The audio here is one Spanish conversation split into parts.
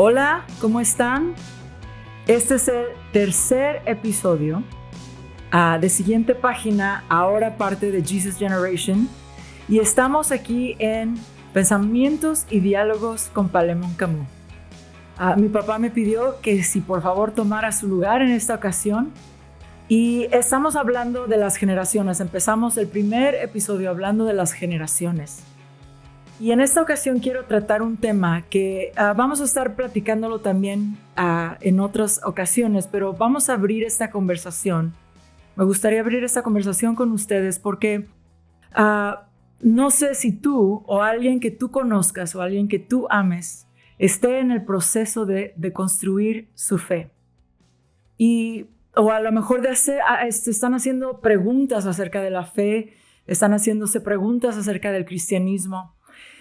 Hola, ¿cómo están? Este es el tercer episodio de Siguiente Página, ahora parte de Jesus Generation, y estamos aquí en Pensamientos y Diálogos con Palemón Camus. Mi papá me pidió que si por favor tomara su lugar en esta ocasión, y estamos hablando de las generaciones. Empezamos el primer episodio hablando de las generaciones. Y en esta ocasión quiero tratar un tema que vamos a estar platicándolo también en otras ocasiones, pero vamos a abrir esta conversación. Me gustaría abrir esta conversación con ustedes porque no sé si tú o alguien que tú conozcas o alguien que tú ames esté en el proceso de construir su fe. O a lo mejor están haciendo preguntas acerca de la fe, están haciéndose preguntas acerca del cristianismo.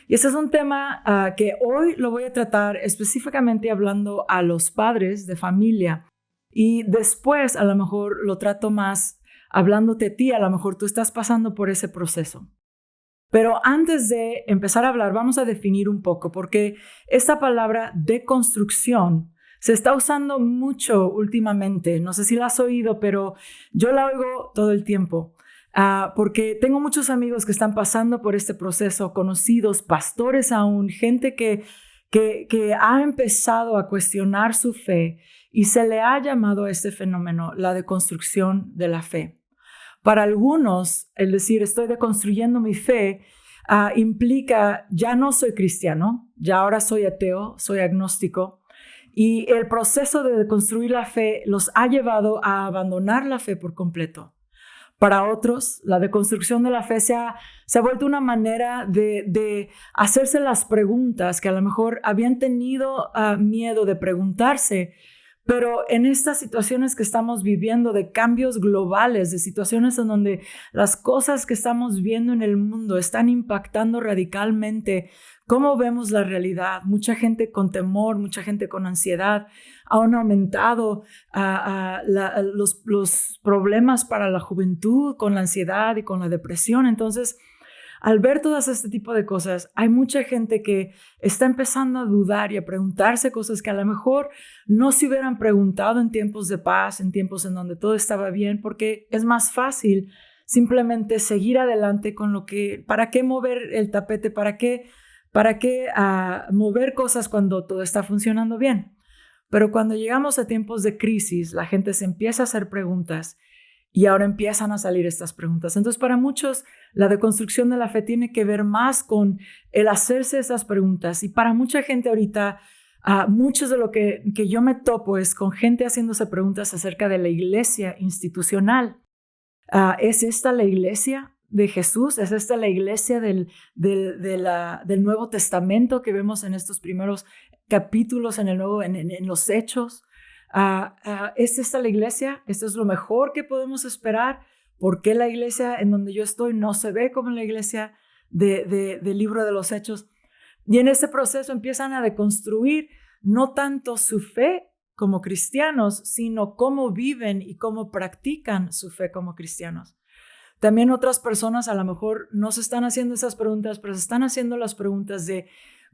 Y ese es un tema que hoy lo voy a tratar específicamente hablando a los padres de familia. Y después a lo mejor lo trato más hablándote a ti, a lo mejor tú estás pasando por ese proceso. Pero antes de empezar a hablar, vamos a definir un poco, porque esta palabra deconstrucción se está usando mucho últimamente. No sé si la has oído, pero yo la oigo todo el tiempo. Porque tengo muchos amigos que están pasando por este proceso, conocidos, pastores aún, gente que ha empezado a cuestionar su fe y se le ha llamado a este fenómeno la deconstrucción de la fe. Para algunos, el decir estoy deconstruyendo mi fe implica ya no soy cristiano, ya ahora soy ateo, soy agnóstico. Y el proceso de deconstruir la fe los ha llevado a abandonar la fe por completo. Para otros, la deconstrucción de la fe se ha vuelto una manera de hacerse las preguntas que a lo mejor habían tenido miedo de preguntarse, pero en estas situaciones que estamos viviendo de cambios globales, de situaciones en donde las cosas que estamos viendo en el mundo están impactando radicalmente cómo vemos la realidad. Mucha gente con temor, mucha gente con ansiedad. Han aumentado los problemas para la juventud con la ansiedad y con la depresión. Entonces, al ver todas este tipo de cosas, hay mucha gente que está empezando a dudar y a preguntarse cosas que a lo mejor no se hubieran preguntado en tiempos de paz, en tiempos en donde todo estaba bien, porque es más fácil simplemente seguir adelante con lo que, ¿para qué mover el tapete? ¿Para qué mover cosas cuando todo está funcionando bien? Pero cuando llegamos a tiempos de crisis, la gente se empieza a hacer preguntas y ahora empiezan a salir estas preguntas. Entonces, para muchos, la deconstrucción de la fe tiene que ver más con el hacerse esas preguntas. Y para mucha gente ahorita, muchos de lo que yo me topo es con gente haciéndose preguntas acerca de la iglesia institucional. ¿Es esta la iglesia de Jesús? ¿Es esta la iglesia del Nuevo Testamento que vemos en estos primeros capítulos en los Hechos? ¿Es esta la iglesia? ¿Esto es lo mejor que podemos esperar? ¿Por qué la iglesia en donde yo estoy no se ve como la iglesia del libro de los Hechos? Y en ese proceso empiezan a deconstruir no tanto su fe como cristianos, sino cómo viven y cómo practican su fe como cristianos. También otras personas a lo mejor no se están haciendo esas preguntas, pero se están haciendo las preguntas de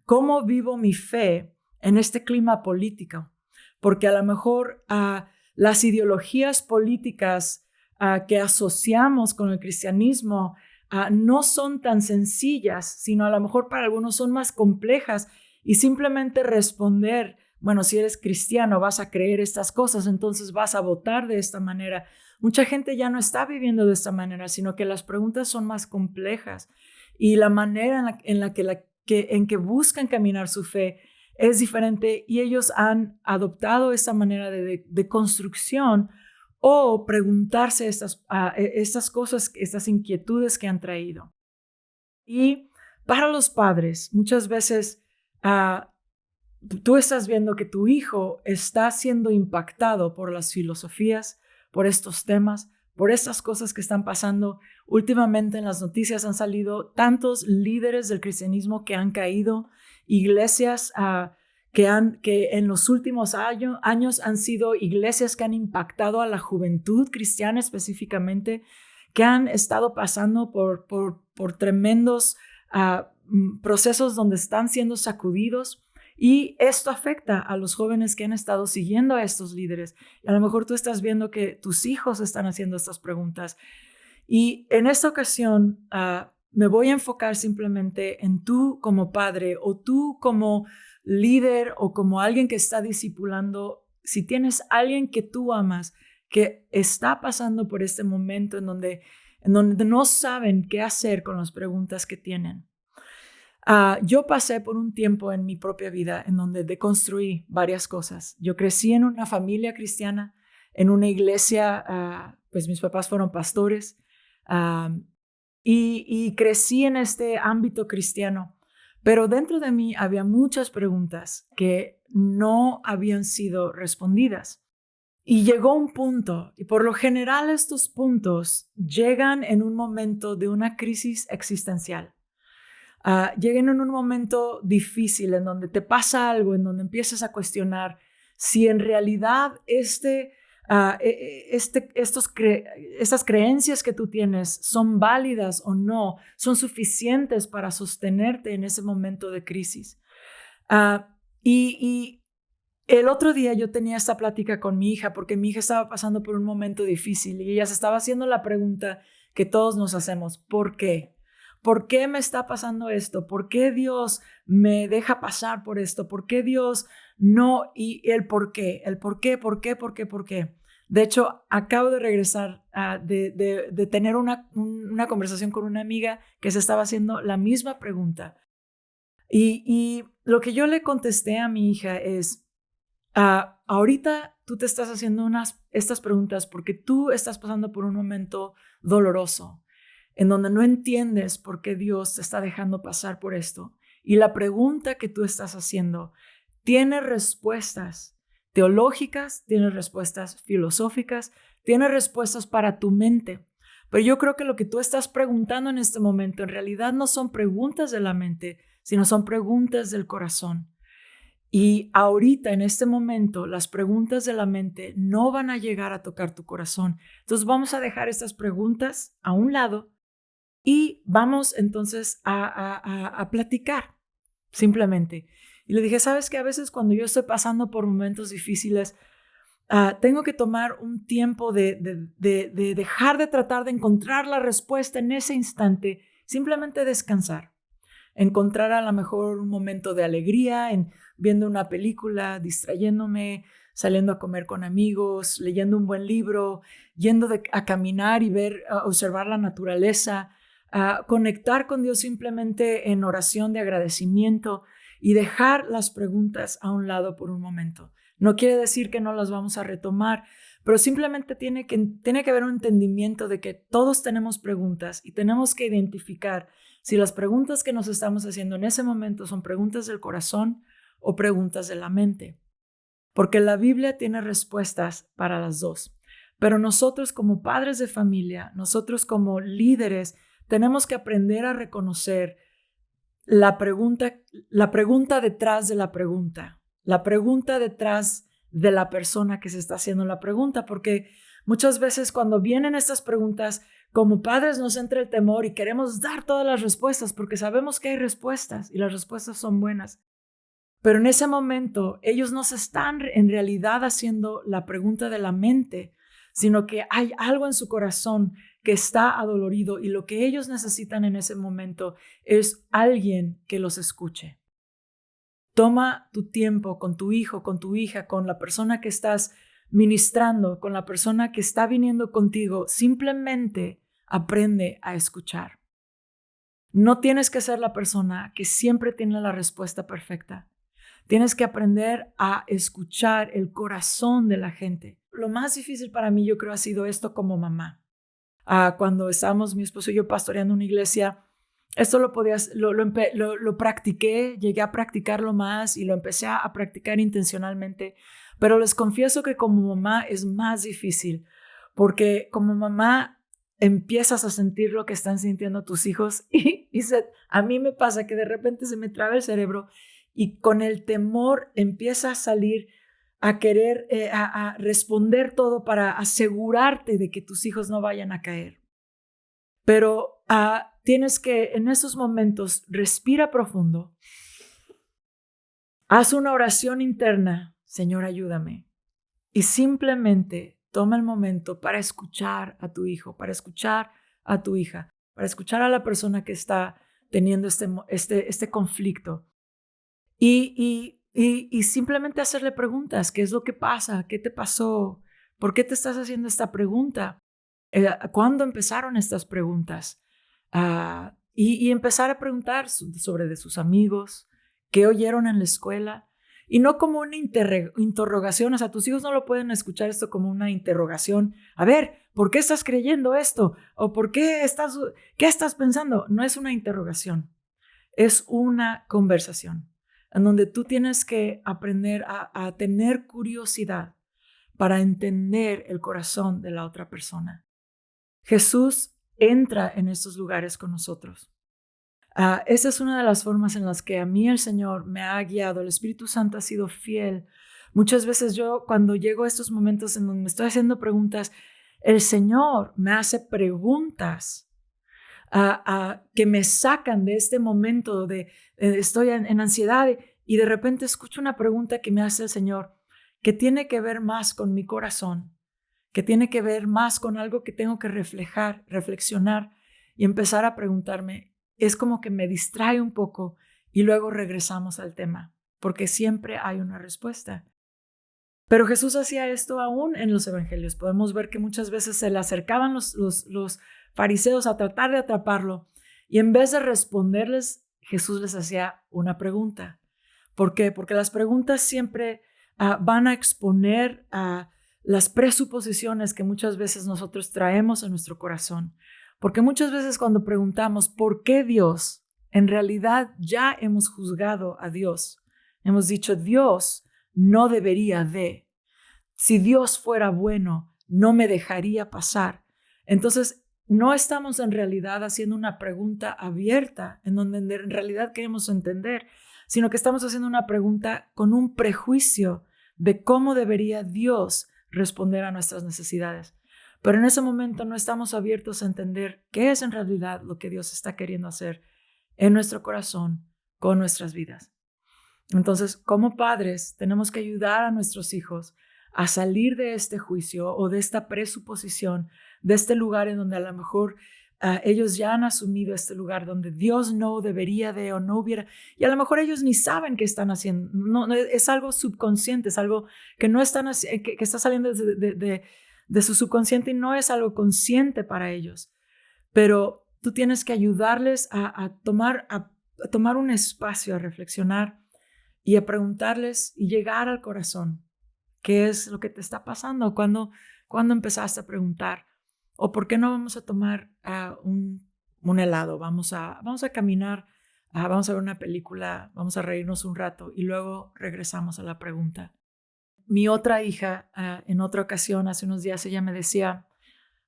cómo vivo mi fe en este clima político. Porque a lo mejor las ideologías políticas que asociamos con el cristianismo no son tan sencillas, sino a lo mejor para algunos son más complejas, y simplemente responder, bueno, si eres cristiano vas a creer estas cosas, entonces vas a votar de esta manera. Mucha gente ya no está viviendo de esta manera, sino que las preguntas son más complejas y la manera en que buscan caminar su fe es diferente, y ellos han adoptado esta manera de construcción o preguntarse estas cosas, estas inquietudes que han traído. Y para los padres, muchas veces tú estás viendo que tu hijo está siendo impactado por las filosofías, por estos temas, por estas cosas que están pasando. Últimamente en las noticias han salido tantos líderes del cristianismo que han caído, iglesias que en los últimos años han sido iglesias que han impactado a la juventud cristiana específicamente, que han estado pasando por tremendos procesos donde están siendo sacudidos. Y esto afecta a los jóvenes que han estado siguiendo a estos líderes. Y a lo mejor tú estás viendo que tus hijos están haciendo estas preguntas. Y en esta ocasión me voy a enfocar simplemente en tú como padre o tú como líder o como alguien que está discipulando. Si tienes alguien que tú amas, que está pasando por este momento en donde no saben qué hacer con las preguntas que tienen. Yo pasé por un tiempo en mi propia vida en donde deconstruí varias cosas. Yo crecí en una familia cristiana, en una iglesia, pues mis papás fueron pastores, y crecí en este ámbito cristiano. Pero dentro de mí había muchas preguntas que no habían sido respondidas. Y llegó un punto, y por lo general estos puntos llegan en un momento de una crisis existencial. Llegan en un momento difícil en donde te pasa algo, en donde empiezas a cuestionar si en realidad estas creencias que tú tienes son válidas o no, son suficientes para sostenerte en ese momento de crisis. Y el otro día yo tenía esta plática con mi hija porque mi hija estaba pasando por un momento difícil y ella se estaba haciendo la pregunta que todos nos hacemos: ¿por qué? ¿Por qué me está pasando esto? ¿Por qué Dios me deja pasar por esto? ¿Por qué Dios no? Y el por qué, por qué. De hecho, acabo de regresar de tener una conversación con una amiga que se estaba haciendo la misma pregunta. Y lo que yo le contesté a mi hija es: ahorita tú te estás haciendo estas preguntas porque tú estás pasando por un momento doloroso, en donde no entiendes por qué Dios te está dejando pasar por esto. Y la pregunta que tú estás haciendo tiene respuestas teológicas, tiene respuestas filosóficas, tiene respuestas para tu mente. Pero yo creo que lo que tú estás preguntando en este momento en realidad no son preguntas de la mente, sino son preguntas del corazón. Y ahorita, en este momento, las preguntas de la mente no van a llegar a tocar tu corazón. Entonces vamos a dejar estas preguntas a un lado y vamos entonces a platicar, simplemente. Y le dije: ¿sabes qué? A veces cuando yo estoy pasando por momentos difíciles, tengo que tomar un tiempo de dejar de tratar de encontrar la respuesta en ese instante, simplemente descansar. Encontrar a lo mejor un momento de alegría en viendo una película, distrayéndome, saliendo a comer con amigos, leyendo un buen libro, yendo a caminar y observar la naturaleza, conectar con Dios simplemente en oración de agradecimiento y dejar las preguntas a un lado por un momento. No quiere decir que no las vamos a retomar, pero simplemente tiene que haber un entendimiento de que todos tenemos preguntas y tenemos que identificar si las preguntas que nos estamos haciendo en ese momento son preguntas del corazón o preguntas de la mente. Porque la Biblia tiene respuestas para las dos. Pero nosotros como padres de familia, nosotros como líderes, tenemos que aprender a reconocer la pregunta detrás de la pregunta detrás de la persona que se está haciendo la pregunta, porque muchas veces cuando vienen estas preguntas, como padres nos entra el temor y queremos dar todas las respuestas porque sabemos que hay respuestas y las respuestas son buenas. Pero en ese momento ellos no se están en realidad haciendo la pregunta de la mente, sino que hay algo en su corazón que está adolorido y lo que ellos necesitan en ese momento es alguien que los escuche. Toma tu tiempo con tu hijo, con tu hija, con la persona que estás ministrando, con la persona que está viniendo contigo. Simplemente aprende a escuchar. No tienes que ser la persona que siempre tiene la respuesta perfecta. Tienes que aprender a escuchar el corazón de la gente. Lo más difícil para mí, yo creo, ha sido esto como mamá. Cuando estábamos mi esposo y yo pastoreando una iglesia, esto lo practiqué, llegué a practicarlo más y lo empecé a practicar intencionalmente, pero les confieso que como mamá es más difícil, porque como mamá empiezas a sentir lo que están sintiendo tus hijos y a mí me pasa que de repente se me traba el cerebro y con el temor empieza a salir a querer a responder todo para asegurarte de que tus hijos no vayan a caer. Pero tienes que en esos momentos respira profundo Haz una oración interna, Señor, ayúdame. Y simplemente toma el momento para escuchar a tu hijo, para escuchar a tu hija, para escuchar a la persona que está teniendo este conflicto. Y simplemente hacerle preguntas. ¿Qué es lo que pasa? ¿Qué te pasó? ¿Por qué te estás haciendo esta pregunta? ¿Cuándo empezaron estas preguntas? Y empezar a preguntar sobre de sus amigos, qué oyeron en la escuela. Y no como una interrogación, o sea, tus hijos no lo pueden escuchar esto como una interrogación. A ver, ¿por qué estás creyendo esto? ¿O qué estás pensando? No es una interrogación, es una conversación en donde tú tienes que aprender a tener curiosidad para entender el corazón de la otra persona. Jesús entra en estos lugares con nosotros. Esa es una de las formas en las que a mí el Señor me ha guiado. El Espíritu Santo ha sido fiel. Muchas veces yo, cuando llego a estos momentos en donde me estoy haciendo preguntas, el Señor me hace preguntas que me sacan de este momento de estoy en ansiedad y de repente escucho una pregunta que me hace el Señor que tiene que ver más con mi corazón, que tiene que ver más con algo que tengo que reflexionar y empezar a preguntarme. Es como que me distrae un poco y luego regresamos al tema, porque siempre hay una respuesta. Pero Jesús hacía esto aún en los evangelios. Podemos ver que muchas veces se le acercaban los fariseos a tratar de atraparlo y en vez de responderles, Jesús les hacía una pregunta. ¿Por qué? Porque las preguntas siempre van a exponer a las presuposiciones que muchas veces nosotros traemos en nuestro corazón. Porque muchas veces cuando preguntamos ¿por qué Dios? En realidad ya hemos juzgado a Dios. Hemos dicho Dios no debería de. Si Dios fuera bueno, no me dejaría pasar. Entonces, no estamos en realidad haciendo una pregunta abierta en donde en realidad queremos entender, sino que estamos haciendo una pregunta con un prejuicio de cómo debería Dios responder a nuestras necesidades. Pero en ese momento no estamos abiertos a entender qué es en realidad lo que Dios está queriendo hacer en nuestro corazón con nuestras vidas. Entonces, como padres, tenemos que ayudar a nuestros hijos a salir de este juicio o de esta presuposición, de este lugar en donde a lo mejor ellos ya han asumido este lugar donde Dios no debería de o no hubiera, y a lo mejor ellos ni saben qué están haciendo. No, es algo subconsciente, es algo que no están que está saliendo de su subconsciente y no es algo consciente para ellos. Pero tú tienes que ayudarles a tomar un espacio, a reflexionar y a preguntarles y llegar al corazón. ¿Qué es lo que te está pasando? ¿Cuándo empezaste a preguntar? ¿O por qué no vamos a tomar un helado? Vamos a caminar, vamos a ver una película, vamos a reírnos un rato y luego regresamos a la pregunta. Mi otra hija, en otra ocasión, hace unos días, ella me decía,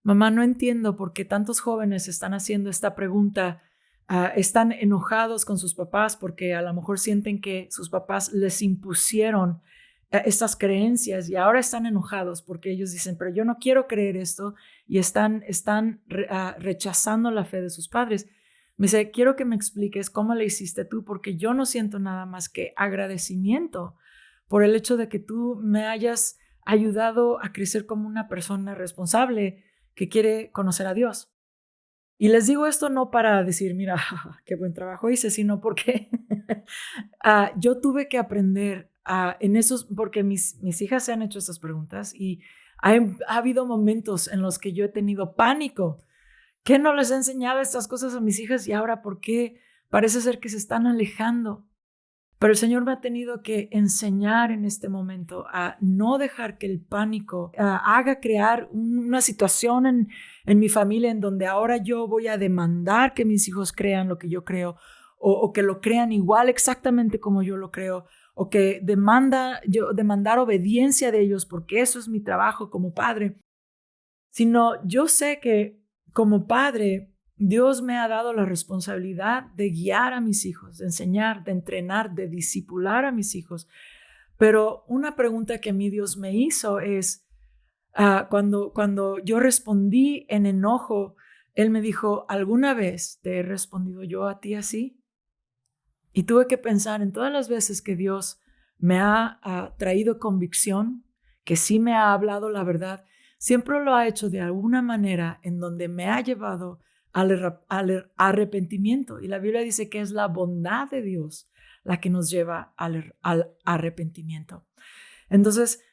mamá, no entiendo por qué tantos jóvenes están haciendo esta pregunta. Están enojados con sus papás porque a lo mejor sienten que sus papás les impusieron estas creencias y ahora están enojados porque ellos dicen, pero yo no quiero creer esto y están rechazando la fe de sus padres. Me dice, quiero que me expliques cómo le hiciste tú porque yo no siento nada más que agradecimiento por el hecho de que tú me hayas ayudado a crecer como una persona responsable que quiere conocer a Dios. Y les digo esto no para decir, mira, qué buen trabajo hice, sino porque yo tuve que aprender en esos, porque mis hijas se han hecho estas preguntas y ha habido momentos en los que yo he tenido pánico, que no les he enseñado estas cosas a mis hijas y ahora por qué parece ser que se están alejando. Pero el Señor me ha tenido que enseñar en este momento a no dejar que el pánico haga crear una situación en mi familia en donde ahora yo voy a demandar que mis hijos crean lo que yo creo o que lo crean igual exactamente como yo lo creo o que demandar obediencia de ellos porque eso es mi trabajo como padre. Sino yo sé que como padre Dios me ha dado la responsabilidad de guiar a mis hijos, de enseñar, de entrenar, de discipular a mis hijos. Pero una pregunta que a mí Dios me hizo es, cuando yo respondí en enojo, Él me dijo, ¿alguna vez te he respondido yo a ti así? Y tuve que pensar en todas las veces que Dios me ha traído convicción, que sí me ha hablado la verdad, siempre lo ha hecho de alguna manera en donde me ha llevado al arrepentimiento. Y la Biblia dice que es la bondad de Dios la que nos lleva al arrepentimiento. Entonces,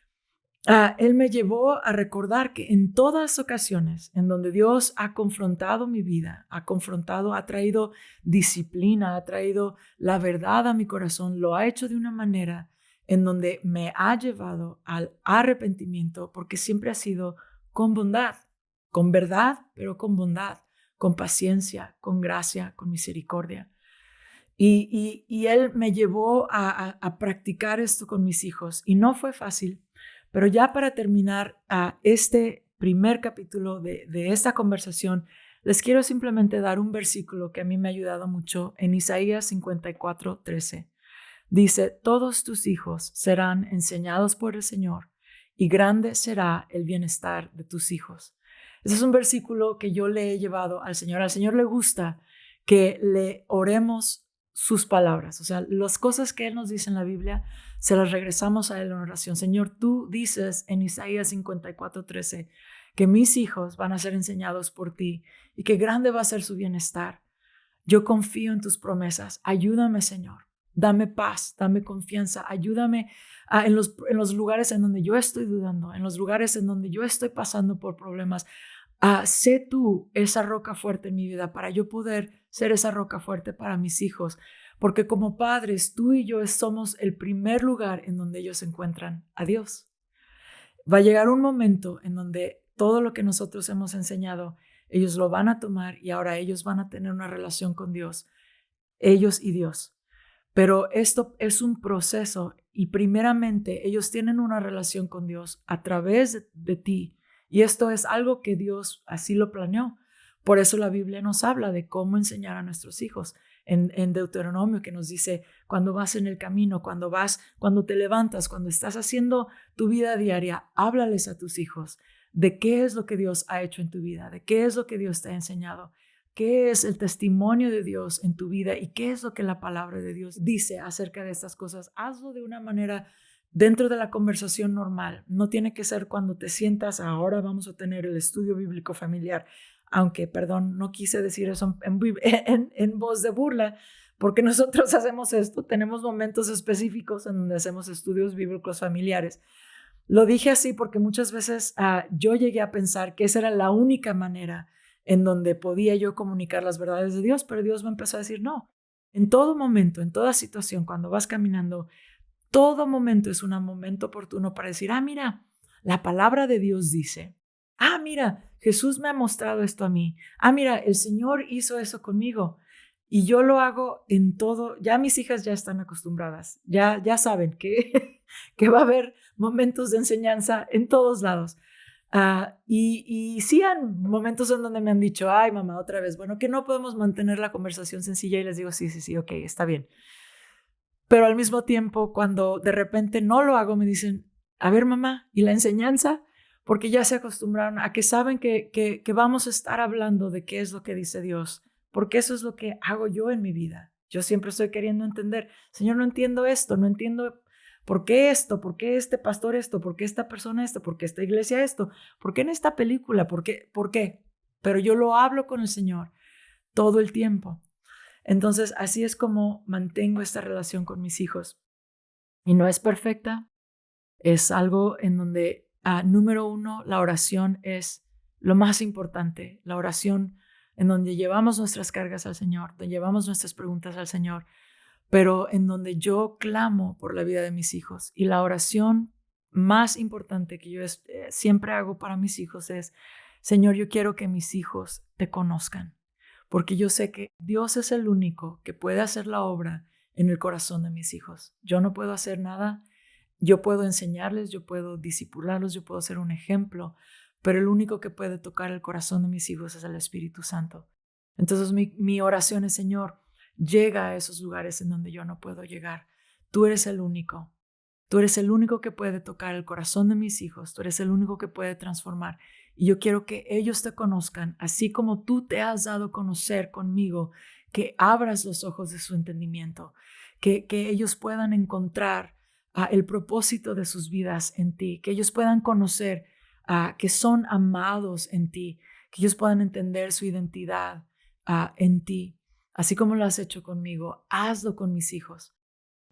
Él me llevó a recordar que en todas ocasiones en donde Dios ha confrontado mi vida, ha traído disciplina, ha traído la verdad a mi corazón, lo ha hecho de una manera en donde me ha llevado al arrepentimiento, porque siempre ha sido con bondad, con verdad, pero con bondad, con paciencia, con gracia, con misericordia. Y Él me llevó a practicar esto con mis hijos y no fue fácil. Pero ya para terminar este primer capítulo de esta conversación, les quiero simplemente dar un versículo que a mí me ha ayudado mucho en Isaías 54:13. Dice, todos tus hijos serán enseñados por el Señor y grande será el bienestar de tus hijos. Ese es un versículo que yo le he llevado al Señor. Al Señor le gusta que le oremos sus palabras. O sea, las cosas que Él nos dice en la Biblia, se las regresamos a Él en oración. Señor, tú dices en Isaías 54:13 que mis hijos van a ser enseñados por ti y que grande va a ser su bienestar. Yo confío en tus promesas. Ayúdame, Señor. Dame paz, dame confianza. Ayúdame en los lugares en donde yo estoy dudando, en los lugares en donde yo estoy pasando por problemas. Sé tú esa roca fuerte en mi vida para yo poder ser esa roca fuerte para mis hijos. Porque como padres, tú y yo somos el primer lugar en donde ellos encuentran a Dios. Va a llegar un momento en donde todo lo que nosotros hemos enseñado, ellos lo van a tomar y ahora ellos van a tener una relación con Dios, ellos y Dios. Pero esto es un proceso y primeramente ellos tienen una relación con Dios a través de ti. Y esto es algo que Dios así lo planeó. Por eso la Biblia nos habla de cómo enseñar a nuestros hijos. En Deuteronomio que nos dice, cuando vas en el camino, cuando te levantas, cuando estás haciendo tu vida diaria, háblales a tus hijos de qué es lo que Dios ha hecho en tu vida, de qué es lo que Dios te ha enseñado. ¿Qué es el testimonio de Dios en tu vida y qué es lo que la palabra de Dios dice acerca de estas cosas? Hazlo de una manera dentro de la conversación normal. No tiene que ser cuando te sientas, ahora vamos a tener el estudio bíblico familiar. Aunque, perdón, no quise decir eso en voz de burla, porque nosotros hacemos esto, tenemos momentos específicos en donde hacemos estudios bíblicos familiares. Lo dije así porque muchas veces yo llegué a pensar que esa era la única manera en donde podía yo comunicar las verdades de Dios, pero Dios me empezó a decir, no, en todo momento, en toda situación, cuando vas caminando, todo momento es un momento oportuno para decir, mira, la palabra de Dios dice, mira, Jesús me ha mostrado esto a mí, mira, el Señor hizo eso conmigo. Y yo lo hago en todo, ya mis hijas ya están acostumbradas, ya saben que, que va a haber momentos de enseñanza en todos lados. Y sí hay momentos en donde me han dicho, ay mamá, otra vez, bueno, que no podemos mantener la conversación sencilla y les digo, sí, ok, está bien. Pero al mismo tiempo, cuando de repente no lo hago, me dicen, a ver mamá, ¿y la enseñanza? Porque ya se acostumbraron a que saben que vamos a estar hablando de qué es lo que dice Dios, porque eso es lo que hago yo en mi vida. Yo siempre estoy queriendo entender, Señor, no entiendo esto, no entiendo ¿por qué esto? ¿Por qué este pastor esto? ¿Por qué esta persona esto? ¿Por qué esta iglesia esto? ¿Por qué en esta película? ¿Por qué? ¿Por qué? Pero yo lo hablo con el Señor todo el tiempo. Entonces, así es como mantengo esta relación con mis hijos. Y no es perfecta, es algo en donde, número uno, la oración es lo más importante. La oración en donde llevamos nuestras cargas al Señor, donde llevamos nuestras preguntas al Señor, pero en donde yo clamo por la vida de mis hijos. Y la oración más importante que yo siempre hago para mis hijos es, Señor, yo quiero que mis hijos te conozcan, porque yo sé que Dios es el único que puede hacer la obra en el corazón de mis hijos. Yo no puedo hacer nada, yo puedo enseñarles, yo puedo discipularlos, yo puedo ser un ejemplo, pero el único que puede tocar el corazón de mis hijos es el Espíritu Santo. Entonces mi oración es, Señor, llega a esos lugares en donde yo no puedo llegar. Tú eres el único. Tú eres el único que puede tocar el corazón de mis hijos. Tú eres el único que puede transformar. Y yo quiero que ellos te conozcan, así como tú te has dado a conocer conmigo, que abras los ojos de su entendimiento, que ellos puedan encontrar el propósito de sus vidas en ti, que ellos puedan conocer que son amados en ti, que ellos puedan entender su identidad en ti, así como lo has hecho conmigo. Hazlo con mis hijos.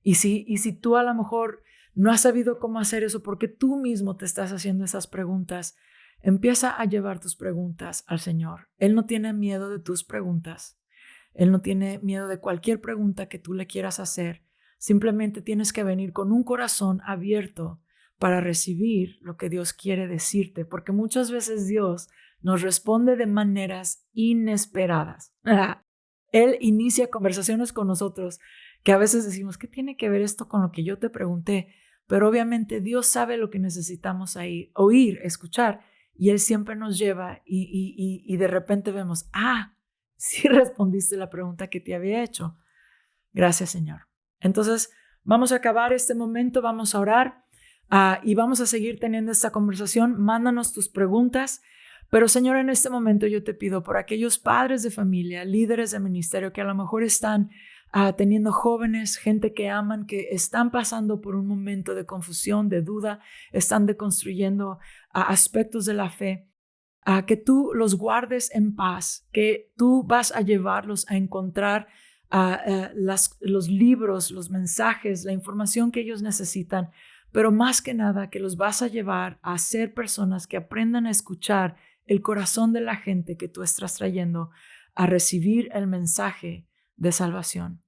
Y si tú a lo mejor no has sabido cómo hacer eso porque tú mismo te estás haciendo esas preguntas, empieza a llevar tus preguntas al Señor. Él no tiene miedo de tus preguntas. Él no tiene miedo de cualquier pregunta que tú le quieras hacer. Simplemente tienes que venir con un corazón abierto para recibir lo que Dios quiere decirte, porque muchas veces Dios nos responde de maneras inesperadas. Él inicia conversaciones con nosotros que a veces decimos, ¿qué tiene que ver esto con lo que yo te pregunté? Pero obviamente Dios sabe lo que necesitamos oír, escuchar, y Él siempre nos lleva y de repente vemos, sí respondiste la pregunta que te había hecho. Gracias, Señor. Entonces, vamos a acabar este momento, vamos a orar y vamos a seguir teniendo esta conversación. Mándanos tus preguntas. Pero, Señor, en este momento yo te pido por aquellos padres de familia, líderes de ministerio que a lo mejor están teniendo jóvenes, gente que aman, que están pasando por un momento de confusión, de duda, están deconstruyendo aspectos de la fe. Que tú los guardes en paz, que tú vas a llevarlos a encontrar los libros, los mensajes, la información que ellos necesitan, pero más que nada que los vas a llevar a ser personas que aprendan a escuchar el corazón de la gente que tú estás trayendo a recibir el mensaje de salvación.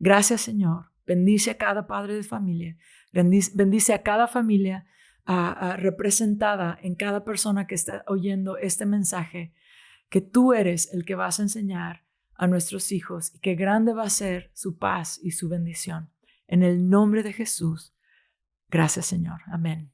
Gracias, Señor. Bendice a cada padre de familia, bendice a cada familia representada en cada persona que está oyendo este mensaje, que tú eres el que vas a enseñar a nuestros hijos y que grande va a ser su paz y su bendición. En el nombre de Jesús. Gracias, Señor. Amén.